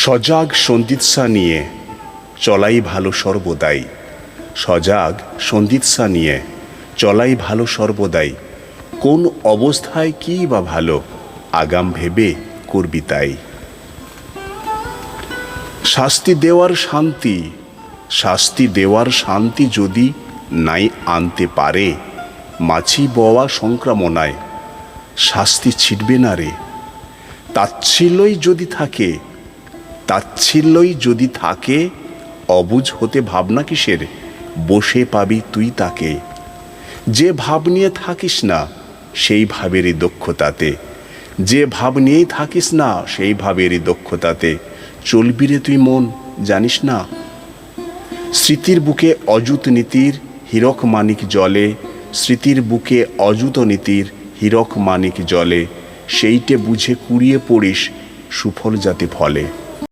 সজাগ সন্দিৎসা নিয়ে চলাই ভালো সর্বদাই, সজাগ সন্দিৎসা নিয়ে চলাই ভালো সর্বদাই। কোন অবস্থায় কী বা ভালো, আগাম ভেবে করবি তাই। শাস্তি দেওয়ার শান্তি, শাস্তি দেওয়ার শান্তি যদি নাই আনতে পারে, মাছি বওয়া সংক্রামণায় শাস্তি ছিটবে না রে। তাচ্ছিল্যই যদি থাকে, তাচ্ছিল্যই যদি থাকে, অবুঝ হতে ভাবনা কিসের, বসে পাবি তুই তাকে। যে ভাব নিয়ে থাকিস না সেই ভাবেরই দক্ষতাতে, যে ভাব নিয়েই থাকিস না সেই ভাবেরই দক্ষতাতে চলবি রে তুই মন, জানিস না। স্মৃতির বুকে অযুত নীতির হীরক মানিক জলে, স্মৃতির বুকে অযুত নীতির হীরক মানিক জলে, সেইটে বুঝে কুড়িয়ে পড়িস সুফল যাতে ফলে।